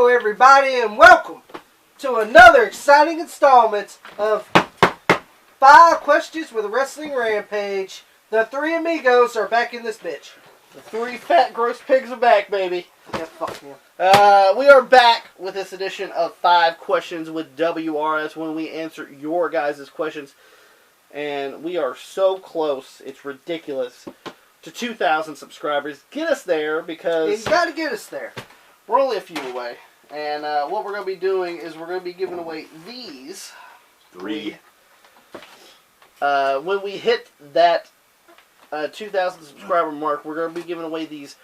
Hello, everybody, and welcome to another exciting installment of 5 Questions with a Wrestling Rampage. The three amigos are back in this bitch. The 3 fat, gross pigs are back, baby. Yeah, fuck him. We are back with this edition of 5 Questions with WRS when we answer your guys' questions. And we are so close, it's ridiculous, to 2,000 subscribers. Get us there because... You gotta get us there. We're only a few away. And what we're going to be doing is we're going to be giving away these. 3. When we hit that 2,000 subscriber mark, we're going to be giving away these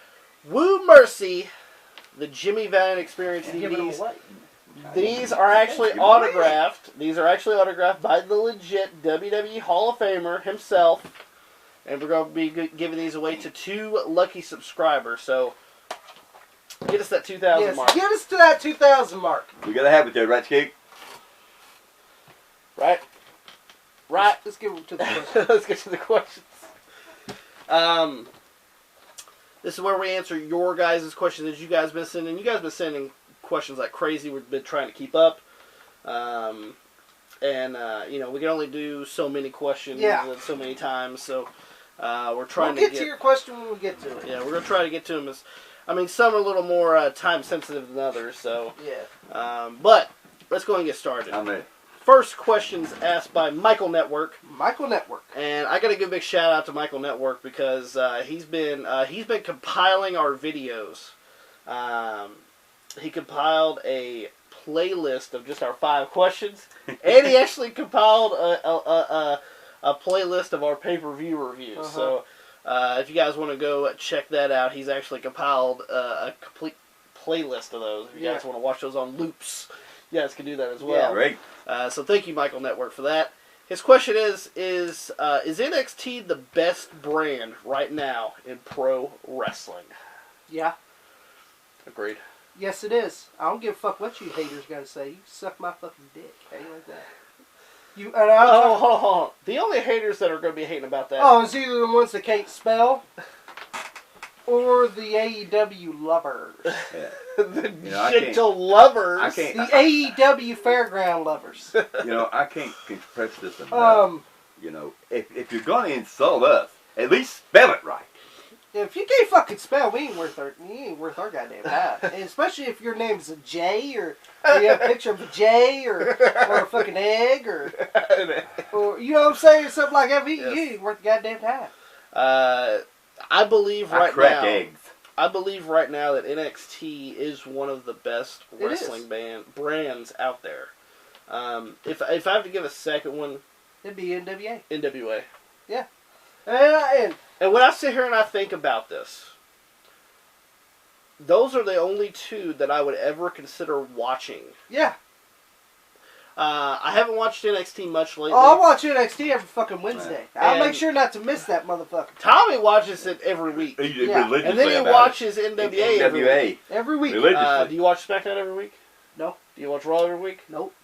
Woo Mercy, the Jimmy Valiant Experience DVDs. These are actually autographed. These are actually autographed by the legit WWE Hall of Famer himself. And we're going to be giving these away to 2 lucky subscribers. So, get us that 2,000 mark. Get us to that 2,000 mark. We gotta have it there, right, Skate? Right? Right. Let's get to the questions. Let's get to the questions. This is where we answer your guys' questions that you guys have been sending. You guys have been sending questions like crazy. We've been trying to keep up. You know, we can only do so many questions so many times. So, we're trying to get to your question when we get to it. Yeah, we're going to try to get to them. Some are a little more time sensitive than others. So, yeah. But, let's go and get started. I'm ready. First question's asked by Michael Network. Michael Network. And I got to give a big shout out to Michael Network because he's been compiling our videos. He compiled a playlist of just our 5 questions, and he actually compiled a playlist of our pay-per-view reviews. So if you guys want to go check that out, he's actually compiled a complete playlist of those. If you guys want to watch those on loops, you guys can do that as well. Yeah, great. So thank you, Michael Network, for that. His question is NXT the best brand right now in pro wrestling? Yeah. Agreed. Yes, it is. I don't give a fuck what you haters got to say. You can suck my fucking dick. Ain't like that. Hold on. The only haters that are going to be hating about that... Oh, it's either the ones that can't spell or the AEW lovers. Yeah. The gentle lovers. The AEW fairground lovers. You know, I can't express this enough. You know, if you're going to insult us, at least spell it right. If you can't fucking spell, we ain't worth our goddamn time. And especially if your name's a J, or you have a picture of a J, or a fucking egg, or you know what I'm saying, or something like that. You ain't worth the goddamn time. I believe right now. Eggs. I believe right now that NXT is one of the best wrestling brands out there. If I have to give a second one, it'd be NWA. NWA. Yeah. And when I sit here and I think about this, those are the only 2 that I would ever consider watching. Yeah. I haven't watched NXT much lately. Oh, I watch NXT every fucking Wednesday. I'll make sure not to miss that motherfucker. Tommy watches it every week. And then he watches NWA every week. Do you watch SmackDown every week? No. Do you watch Raw every week? Nope.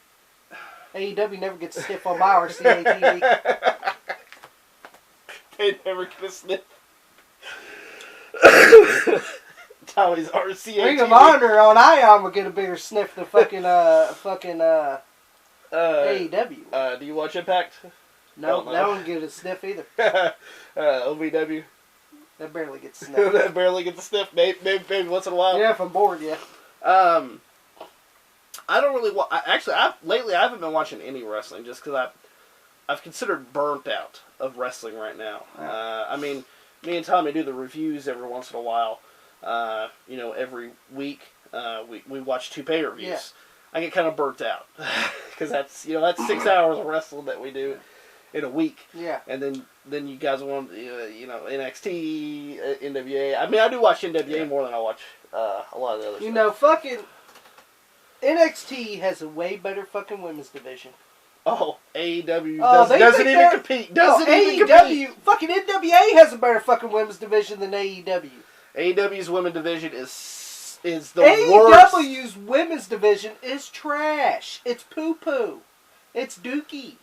AEW never gets a sniff on my RCA TV. They never get a sniff. Tommy's RCA Ring of Honor on ION will get a bigger sniff than fucking AEW. Do you watch Impact? No, that won't get a sniff either. OVW? That barely gets a sniff. That barely gets a sniff. Maybe once in a while. Yeah, if I'm bored, yeah. I don't really lately I haven't been watching any wrestling just because I've considered burnt out of wrestling right now. I mean, me and Tommy do the reviews every once in a while. You know, every week we watch 2 pay-per-views. Yeah. I get kind of burnt out because that's 6 hours of wrestling that we do in a week. Yeah. And then you guys want NXT, NWA. I mean, I do watch NWA more than I watch a lot of the other stuff. You know, fucking NXT has a way better fucking women's division. Oh, AEW doesn't even compete. AEW, fucking NWA has a better fucking women's division than AEW. AEW's women's division is the worst. AEW's women's division is trash. It's poo-poo. It's dookie.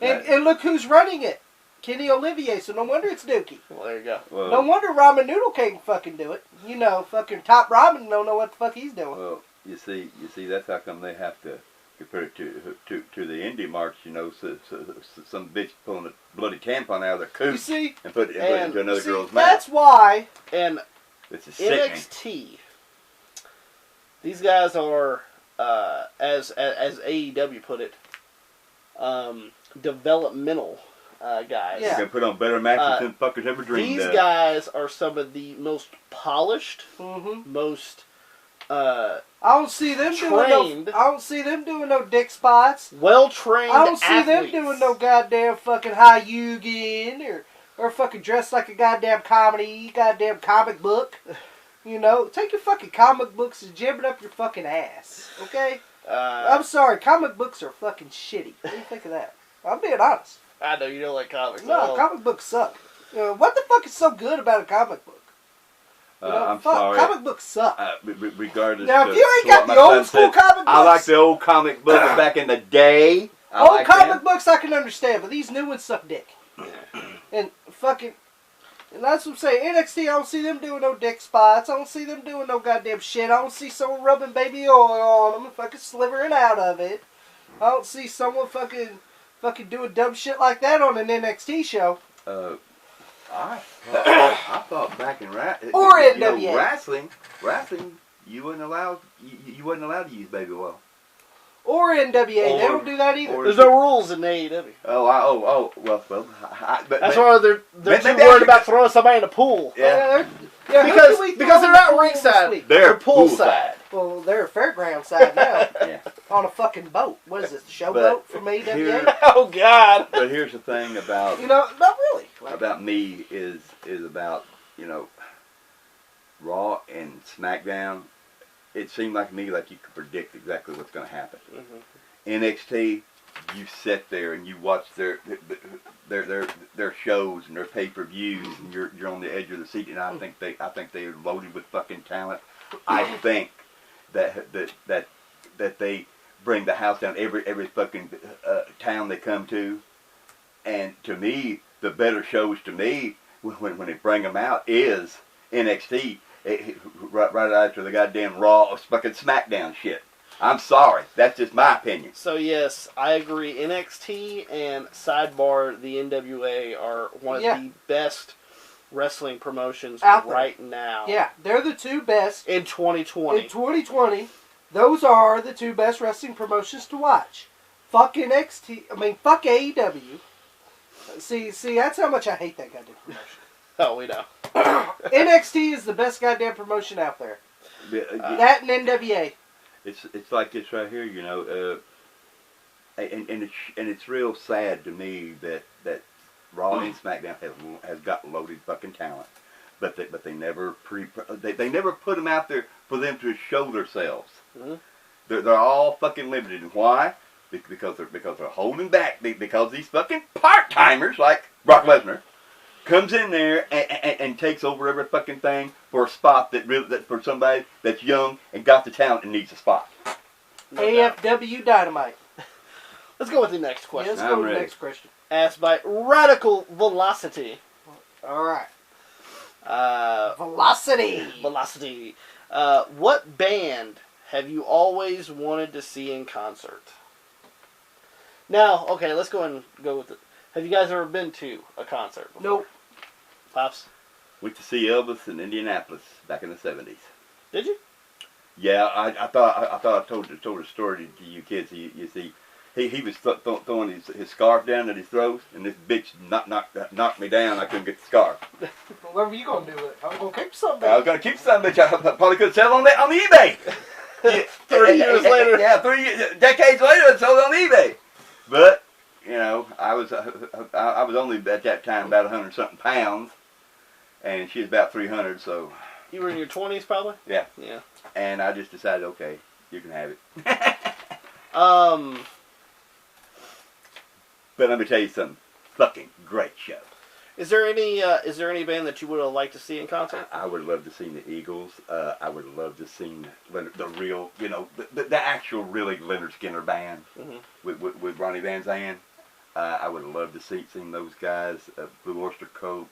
And look who's running it. Kenny Olivier, so no wonder it's Dookie. Well, there you go. No wonder Ramen Noodle can't fucking do it. You know, fucking Top Ramen don't know what the fuck he's doing. Well, you see, that's how come they have to compare it to the indie marks. You know, so some bitch pulling a bloody tampon out of their coop You see, and put it into another girl's mouth. That's why. And This is sickening. NXT, these guys are, as AEW put it, developmental guys. They're gonna put on better matches than fuckers ever dreamed of. These guys are some of the most polished, most I don't see them trained, doing no dick spots. well trained. I don't see athletes. them doing no goddamn fucking high Yugen or fucking dressed like a goddamn goddamn comic book. You know, take your fucking comic books and jam it up your fucking ass. Okay? I'm sorry, comic books are fucking shitty. What do you think of that? I'm being honest. I know you don't like comics. No, comic books suck. What the fuck is so good about a comic book? I'm sorry. Comic books suck. Regardless. Now, if you ain't to got what the my old son school said, comic books, I like the old comic books back in the day. Old comic books I can understand, but these new ones suck dick. And fucking, and that's what I'm saying. NXT, I don't see them doing no dick spots. I don't see them doing no goddamn shit. I don't see someone rubbing baby oil on them and fucking slivering out of it. I don't see someone fucking doing dumb shit like that on an NXT show. I thought back in or NWA. wrestling, you wasn't allowed to use baby oil. Or NWA, they don't do that either. There's no rules in AEW. Well. That's why they're too worried about throwing somebody in a pool. Yeah. Because they're not ringside. They're poolside. Well, they're fairground side now. Yeah. On a fucking boat. What is this, the showboat from AWA? Oh, God. But here's the thing about not really. about me is about Raw and SmackDown. It seemed like me like you could predict exactly what's going to happen. NXT, you sit there and you watch their shows and their pay-per-views, and you're on the edge of the seat. And I think they are loaded with fucking talent. I think that they bring the house down every fucking town they come to. And to me, the better shows to me when they bring them out is NXT. Right after the goddamn Raw fucking SmackDown shit. I'm sorry. That's just my opinion. So, yes, I agree. NXT and Sidebar, the NWA, are one of the best wrestling promotions right now. Yeah, they're the two best. In 2020. In 2020, those are the two best wrestling promotions to watch. Fuck NXT. I mean, fuck AEW. See, that's how much I hate that goddamn promotion. Oh, we know. NXT is the best goddamn promotion out there. That and NWA. It's like this right here, and it's real sad to me that Raw and SmackDown has got loaded fucking talent, but they never they never put them out there for them to show themselves. They're all fucking limited. And why? Because they're holding back. Because these fucking part timers like Brock Lesnar comes in there and takes over every fucking thing for a spot that for somebody that's young and got the talent and needs a spot. AFW Dynamite. Let's go with the next question. Yeah, let's go with the next question. Asked by Radical Velocity. All right. Velocity. What band have you always wanted to see in concert? Now, okay, let's go and go with it. Have you guys ever been to a concert before? Nope. Pops? Went to see Elvis in Indianapolis back in the 70s. Did you? Yeah, I thought I told a story to you kids. You see, he was throwing his scarf down at his throat, and this bitch knocked me down. I couldn't get the scarf. What were you gonna do with it? I was gonna keep something. I was gonna keep some bitch. I probably could sell on eBay. 30 years later. Yeah, decades later, it sold on eBay. But I was only at that time about 100-something pounds, and she was about 300. So you were in your 20s, probably. Yeah. Yeah. And I just decided, okay, you can have it. But let me tell you something, fucking great show. Is there any band that you would have liked to see in concert? I would love to see the Eagles. I would love to see the real, the actual really Leonard Skinner band with Ronnie Van Zant. I would love to see those guys. Blue Oyster Cult.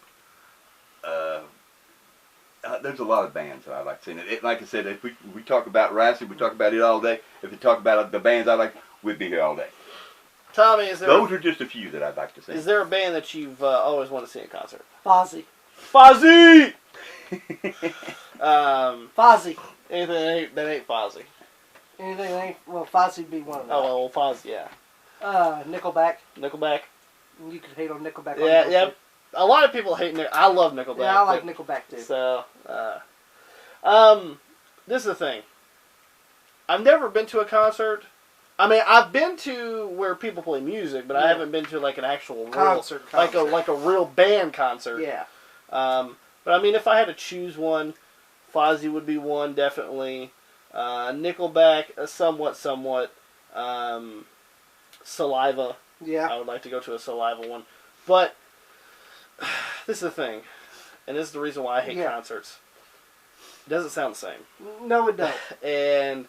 there's a lot of bands that I like seeing. Like I said, if we talk about wrestling, we talk about it all day. If we talk about the bands I like, we'd be here all day. Tommy, those are just a few that I'd like to see. Is there a band that you've always wanted to see in concert? Fozzy. Fozzy! Fozzy. Anything that ain't Fozzy. Anything that ain't... Well, Fozzy would be one of them. Oh, well, Fozzy, yeah. Nickelback. Nickelback. You could hate on Nickelback. Yeah, yeah. A lot of people hate Nickelback. I love Nickelback. Yeah, I like Nickelback, too. So, this is the thing. I've never been to a concert. I mean, I've been to where people play music, but I haven't been to like an actual concert. Like a real band concert. Yeah. But I mean, if I had to choose one, Fozzy would be one, definitely. Nickelback, somewhat. Saliva. Yeah. I would like to go to a Saliva one. But this is the thing, and this is the reason why I hate concerts. It doesn't sound the same. No, it don't. And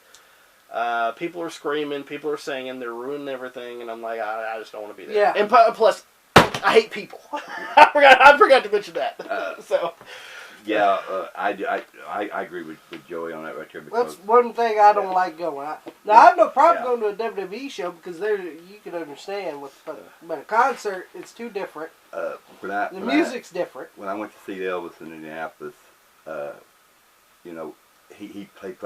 people are screaming, people are singing, they're ruining everything, and I'm like, I just don't want to be there. Yeah. And plus, I hate people. I forgot to mention that. So. Yeah, I agree with Joey on that right there. That's one thing I don't like going. Now, I have no problem going to a WWE show because you can understand but a concert, it's too different. The music's different. When I went to see Elvis in Indianapolis, you know, he played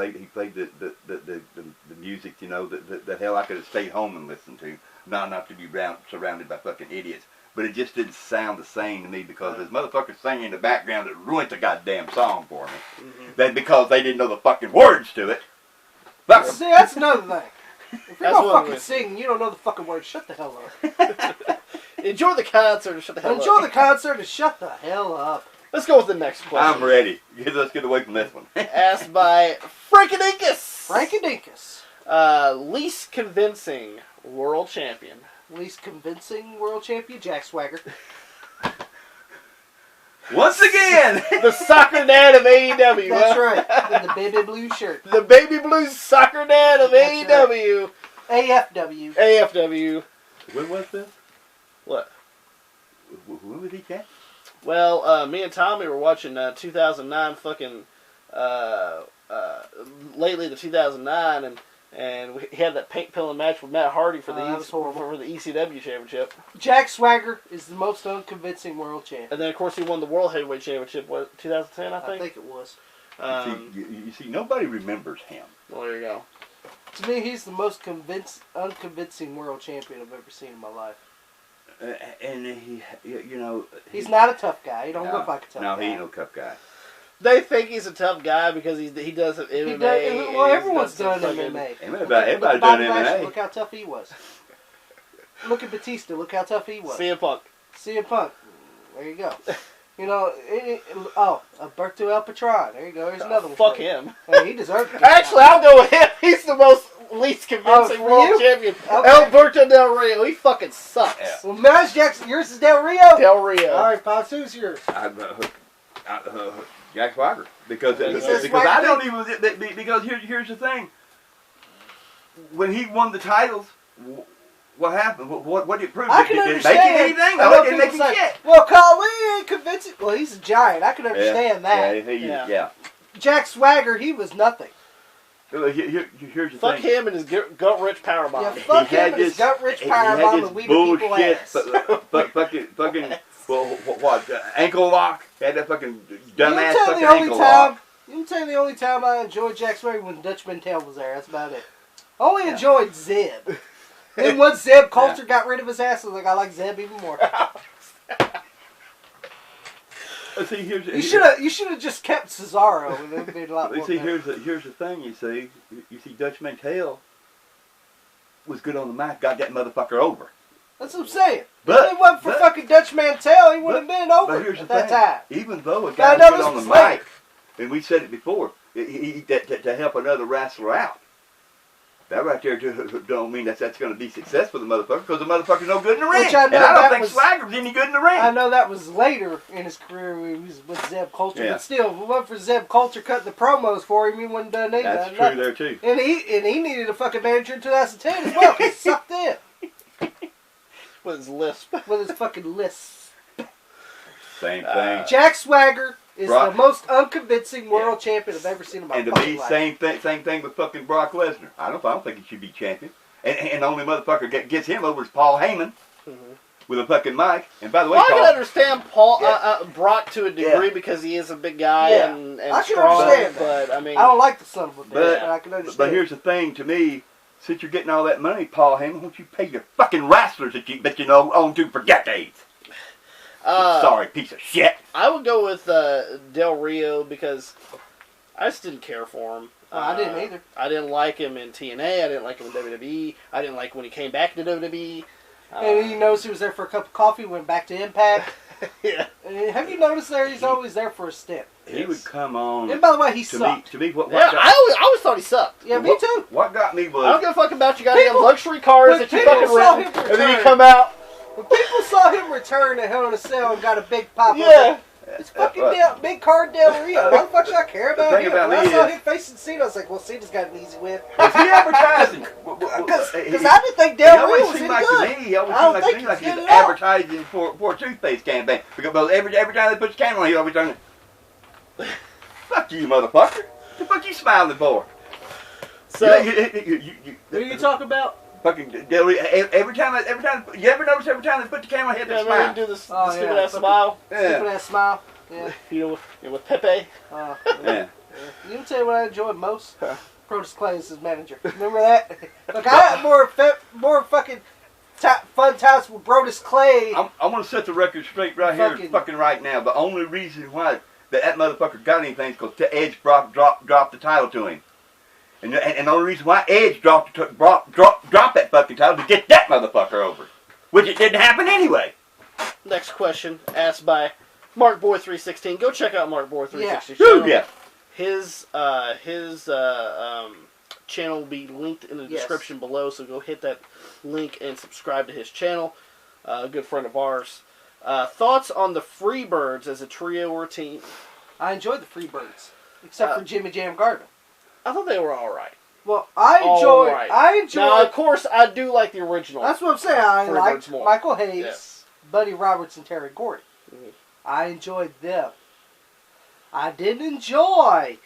the music, you know, the hell I could have stayed home and listened to, not to be surrounded by fucking idiots. But it just didn't sound the same to me because this motherfucker singing in the background that ruined the goddamn song for me. Mm-hmm. That because they didn't know the fucking words to it. See, that's another thing. If you're gonna fucking sing and you don't know the fucking words, shut the hell up. Enjoy the concert and shut the hell up. Enjoy the concert and shut the hell up. Let's go with the next question. I'm ready. Let's get away from this one. Asked by Frankadinkus. Frankadinkus. Least convincing world champion. Least convincing world champion, Jack Swagger. Once again! The soccer dad of AEW. That's right. In the baby blue shirt. The baby blue soccer dad of AEW. Right. AFW. AFW. When was this? What? When was he cat? Well, me and Tommy were watching 2009 fucking... lately the 2009 and we had that paint pilling match with Matt Hardy for the ECW championship. Jack Swagger is the most unconvincing world champion. And then, of course, he won the World Heavyweight Championship, 2010, I think? I think it was. You see, nobody remembers him. Well, there you go. To me, he's the most unconvincing world champion I've ever seen in my life. And he, you know... He's not a tough guy. He don't look like a tough guy. No, he ain't no tough guy. They think he's a tough guy because he does MMA. Well, everyone's done MMA. Everybody's done MMA. Look how tough he was. Look at Batista. Look how tough he was. CM Punk. CM Punk. There you go. You know, Alberto El Patron. There you go. There's another one. Fuck him. Hey, he deserves it. Actually, I'll go with him. He's the most least convincing world champion. Okay. Alberto Del Rio. He fucking sucks. Yeah. Well, Miles Jackson, yours is Del Rio. Del Rio. All right, Pops, who's yours? Jack Swagger, because I don't even because here's the thing. When he won the titles, what happened? What did it prove? I can did understand. It make anything? No, it didn't make shit. Well, Khali ain't convincing. Well, he's a giant. I can understand that. Yeah. Jack Swagger, he was nothing. Here's the fuck thing. him and his gut-rich powerbomb. Yeah, fuck him and his gut-rich powerbomb and weaving people ass. Fucking, well, what? Ankle lock? Had that fucking dumbass fucking ankle lock. You can tell me the only time I enjoyed Jack Swagger when Dutch Mantel was there. That's about it. I only enjoyed Zeb. Then once Zeb Coulter got rid of his ass, I was like, I like Zeb even more. See, you should have just kept Cesaro, and it would be a lot more. See, here's the thing. You see, Dutch Mantel was good on the mic, got that motherfucker over. That's what I'm saying. If it wasn't for fucking Dutch Mantel, he would have been over at that time. Even though a guy was good on the mic, and we said it before, to help another wrestler out. That right there don't mean that's going to be success for the motherfucker, because the motherfucker's no good in the ring. I don't think Swagger was any good in the ring. I know that was later in his career when he was with Zeb Coulter, but still, if it wasn't for Zeb Coulter cutting the promos for him, he wouldn't have done anything. That's true there too. And he needed a fucking manager in 2010 as well, because he sucked in. With his lisp. With his fucking lisp. Same thing. Jack Swagger is the most unconvincing world champion I've ever seen in my life. And to me, same thing with fucking Brock Lesnar. I don't think he should be champion. And the only motherfucker gets him over is Paul Heyman with a fucking mic. And by the way, I can understand Brock to a degree because he is a big guy and I can strong. Understand but I mean, I don't like the son of a bitch, but I can understand. But here's the thing: to me, since you're getting all that money, Paul Heyman, won't you pay your fucking wrestlers that you know owned to for decades? Sorry, piece of shit. I would go with Del Rio because I just didn't care for him. I didn't either. I didn't like him in TNA. I didn't like him in WWE. I didn't like when he came back to WWE. And he knows he was there for a cup of coffee, went back to Impact. Yeah. And have you noticed there? He's always there for a stint. He would come on. And by the way, he sucked. To me, what yeah, I always thought he sucked. Yeah, me too. What got me was I don't give a fuck about your goddamn luxury cars that you fucking rent, and then you come out. When people saw him return to Hell in a Cell and got a big pop, it's fucking big card Del Rio. Why the fuck should I care about him? When I saw him facing Cena, I was like, well, Cena's got an easy win. Is he advertising? Because I didn't think Del Rio was any good. He always seemed like he was advertising for a toothpaste campaign. Because every time they put the camera on, he always turning. Fuck you, motherfucker. The fuck you smiling for? So, who you talking about? Fucking Del Rio. Every time, you ever notice every time they put the camera, hit the smile? Do this stupid ass smile. Stupid ass smile. Yeah. You know, with Pepe. Yeah. You know, tell you what I enjoyed most? Brodus Clay as his manager. Remember that? Look, I had more fucking fun times with Brodus Clay. I'm gonna set the record straight right here, fucking right now. The only reason why that motherfucker got anything is because Edge dropped the title to him. And the only reason why Edge dropped that fucking title to get that motherfucker over. Which it didn't happen anyway. Next question, asked by MarkBoy316. Go check out MarkBoy316. Yeah. His channel will be linked in the description below, so go hit that link and subscribe to his channel. A good friend of ours. Thoughts on the Freebirds as a trio or team? I enjoyed the Freebirds, except for Jimmy Jam Garvin. I thought they were all right. Well, I enjoyed. Now, of course, I do like the original. That's what I'm saying. I liked more. Michael Hayes, Buddy Roberts, and Terry Gordy. I enjoyed them. I didn't enjoy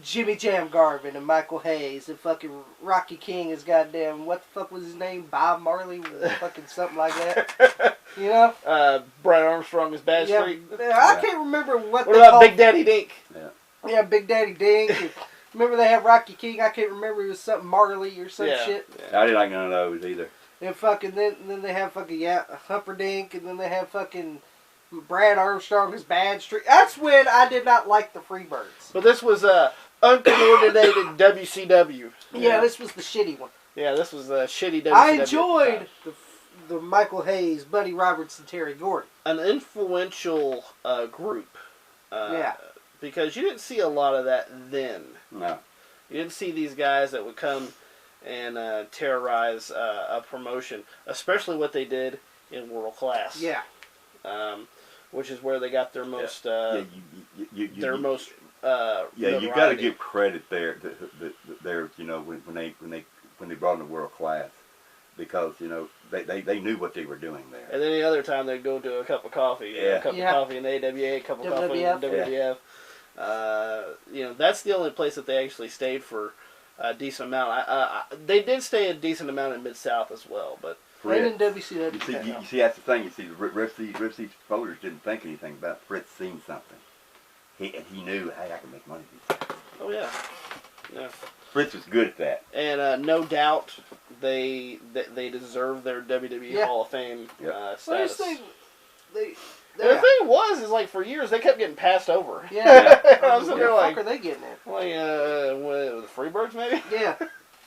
Jimmy Jam Garvin and Michael Hayes and fucking Rocky King is goddamn, what the fuck was his name? Bob Marley? Fucking something like that. You know? Brad Armstrong is Bad Street. I can't remember what they called Big Daddy Dink? Yeah, Big Daddy Dink. Remember they had Rocky King? I can't remember. It was something Marley or some shit. I didn't like none of those either. And fucking then they have fucking Humperdinck, and then they have fucking Brad Armstrong is Bad Street. That's when I did not like the Freebirds. But this was uncoordinated WCW. Yeah, this was the shitty one. Yeah, this was a shitty WCW. I enjoyed the Michael Hayes, Buddy Roberts, and Terry Gordy. An influential group. Because you didn't see a lot of that then. No. You didn't see these guys that would come and terrorize a promotion, especially what they did in World Class. Yeah. Which is where they got their most you notoriety. got to give credit there. You know, when they brought them to World Class, because you know they knew what they were doing there. And then the other time they'd go to a cup of coffee, a cup of coffee in the AWA, a cup of coffee in the WWF. You know, that's the only place that they actually stayed for a decent amount. They did stay a decent amount in Mid-South as well, but. And in WCW. You see, that's the thing. You see, the rest of these promoters didn't think anything about it. Fritz seen something. He knew, hey, I can make money with this. Oh, yeah. Fritz was good at that. And no doubt they deserve their WWE Hall of Fame status. The thing was, like, for years, they kept getting passed over. Yeah. I was there like, are they getting it? Like, the Freebirds, maybe? Yeah.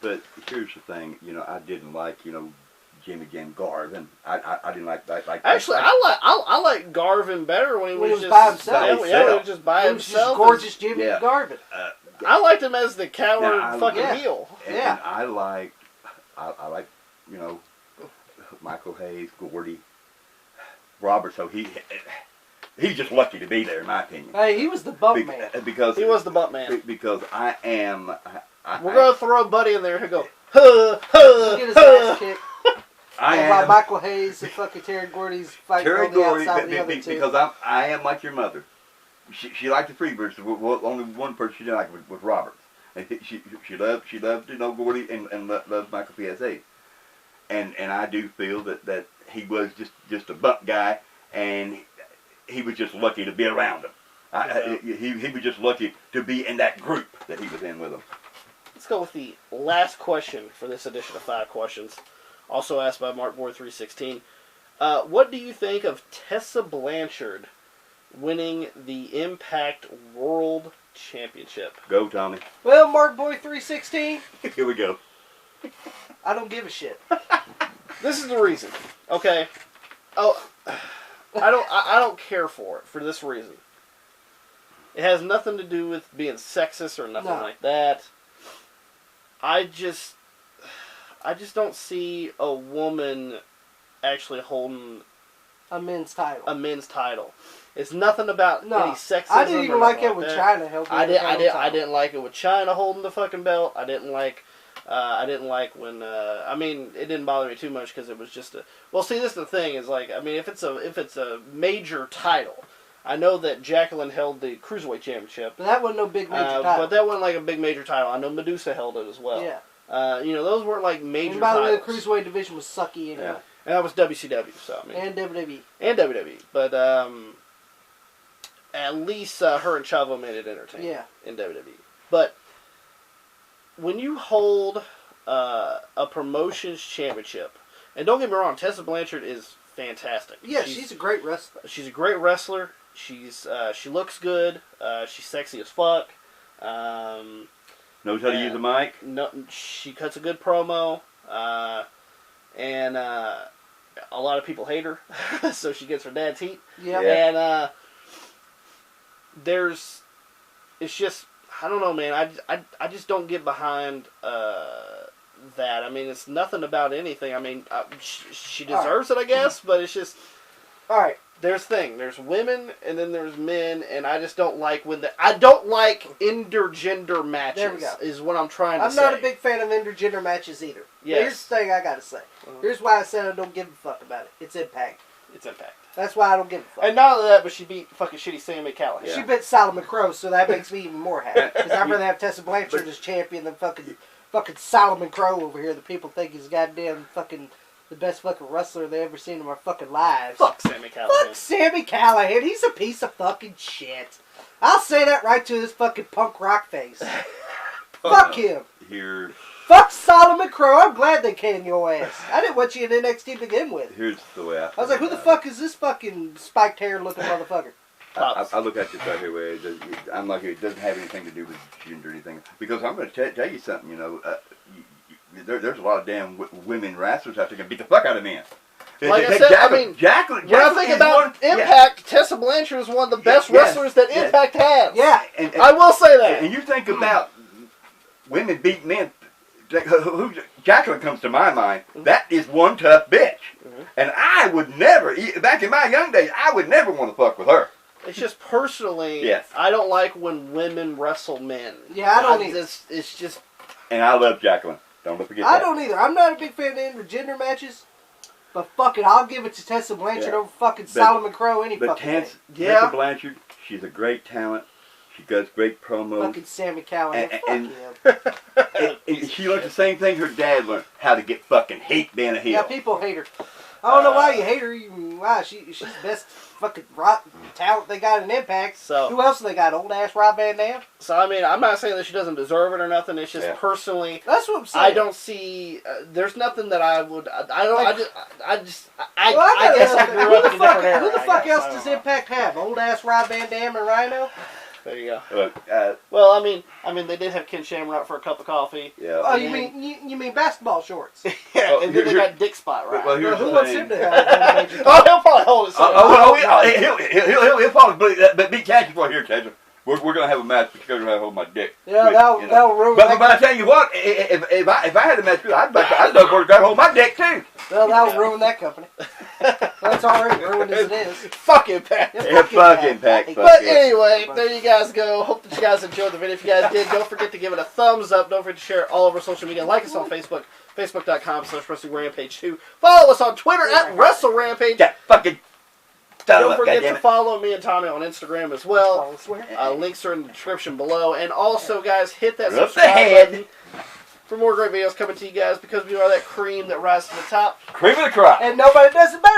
But here's the thing, you know, I didn't like, you know, Jimmy Jam Garvin. I didn't like that. Actually, I like Garvin better when he was just by himself. Yeah, he was just by himself. Just gorgeous Jimmy Garvin. I liked him as the coward fucking heel. And I like, you know, Michael Hayes, Gordy, Robert. So he's just lucky to be there, in my opinion. Hey, he was the bump man. Because he was the bump man. Because I am. We're gonna throw Buddy in there and go. Get his ass kicked. I am Michael Hayes and fucking Terry Gordy's fighting on the outside of the other two. Because I am like your mother. she liked the Freebirds. Only one person she didn't like was Roberts. And she loved Gordy and loved Michael PSA. And I do feel that he was just a bump guy, and he was just lucky to be around him. He was just lucky to be in that group that he was in with him. Let's go with the last question for this edition of 5 Questions. Also asked by MarkBoy316. What do you think of Tessa Blanchard winning the Impact World Championship? Go, Tommy. Well, MarkBoy316. Here we go. I don't give a shit. This is the reason. Okay. Oh, I don't care for it for this reason. It has nothing to do with being sexist or nothing like that. I just don't see a woman actually holding a men's title. It's nothing about any sexism. I didn't even like it like with that. China holding I title. didn't like it with China holding the fucking belt. I didn't like when. I mean, it didn't bother me too much because it was just a. Well, see, this is the thing is like, I mean, if it's a major title, I know that Jacqueline held the Cruiserweight Championship. But that wasn't no big major title. But that wasn't like a big major title. I know Medusa held it as well. Yeah. Those weren't like major and by the way, the titles. Cruiserweight division was sucky anyway. Yeah. And that was WCW, so I mean. And WWE. And WWE. But at least her and Chavo made it entertaining. Yeah. In WWE. But when you hold a promotions championship, and don't get me wrong, Tessa Blanchard is fantastic. Yeah, she's a great wrestler. She's a great wrestler. She looks good. She's sexy as fuck. Knows how to use a mic. No, she cuts a good promo. And a lot of people hate her, so she gets her dad's heat. Yeah. And it's just, I don't know, man. I just don't get behind that. I mean, it's nothing about anything. I mean, she deserves it, I guess, but it's just. All right. There's women and then there's men, and I just don't like I don't like intergender matches. There we go. Is what I'm trying to say. I'm not a big fan of intergender matches either. Yes. Here's the thing I gotta say. Here's why I said I don't give a fuck about it. It's Impact. It's Impact. That's why I don't give a fuck. And not only that, but she beat fucking shitty Sammy Callahan. She beat Solomon Crow, so that makes me even more happy. Because I'd rather have Tessa Blanchard as champion than fucking Solomon Crow over here. The people think he's goddamn fucking the best fucking wrestler they ever seen in our fucking lives. Fuck Sammy Callahan. Fuck Sammy Callahan. He's a piece of fucking shit. I'll say that right to his fucking punk rock face. Fuck him. Here. Fuck Solomon Crow. I'm glad they canned your ass. I didn't want you in NXT to begin with. Here's the way I was like, who the fuck is this fucking spiked hair looking motherfucker? I look at this right here where I'm like, it doesn't have anything to do with gender or anything. Because I'm going to tell you something, there's a lot of damn women wrestlers out there can beat the fuck out of men. Like I said, Jacqueline when I think about Impact, Tessa Blanchard is one of the best wrestlers that Impact has. Yeah. And I will say that. And you think about women beat men, Jacqueline comes to my mind. That is one tough bitch. And I would never, back in my young days, I would never want to fuck with her. It's just personally, yes. I don't like when women wrestle men. Yeah, I don't either. It's just... And I love Jacqueline. Don't forget that. I don't either. I'm not a big fan of intergender matches. But fuck it, I'll give it to Tessa Blanchard over fucking Solomon Crow any fucking day. Tessa Blanchard, she's a great talent. She does great promos. Fucking Sammy Callahan. And she learned the same thing her dad learned. How to get fucking hate being a heel. Yeah, people hate her. I don't know why you hate her. Why? She's the best fucking rock talent they got in Impact. So, who else they got? Old ass Rob Van Dam? So, I mean, I'm not saying that she doesn't deserve it or nothing. It's just personally. That's what I'm saying. I don't see. There's nothing that I would. I don't. Like, I guess I grew up in a different era. Who the fuck else does Impact have? Old ass Rob Van Dam and Rhino? There you go. Look, well, I mean, they did have Ken Shamrock for a cup of coffee. Yeah. Oh, you mean basketball shorts? Yeah, and then they got Dick Spot, right? Well, here's who the wants thing. him to have? He'll probably hold it. He'll probably be catchy for here, Tessa. We're gonna have a match because we're gonna hold my dick. Yeah, that'll ruin. But I tell you what, if I had a match, I'd love for her to grab hold my dick too. Well, that'll ruin that company. That's already ruined as it is. Fuck Impact. Yeah, fuck Impact. But anyway, there you guys go. Hope that you guys enjoyed the video. If you guys did, don't forget to give it a thumbs up. Don't forget to share all over social media. Like us on Facebook, facebook.com/WrestlingRampage2. Follow us on Twitter at WrestleRampage. That fucking Don't forget to follow me and Tommy on Instagram as well. Oh, Links are in the description below. And also, guys, hit that subscribe button for more great videos coming to you guys because we are that cream that rises to the top. Cream of the crop. And nobody does it better.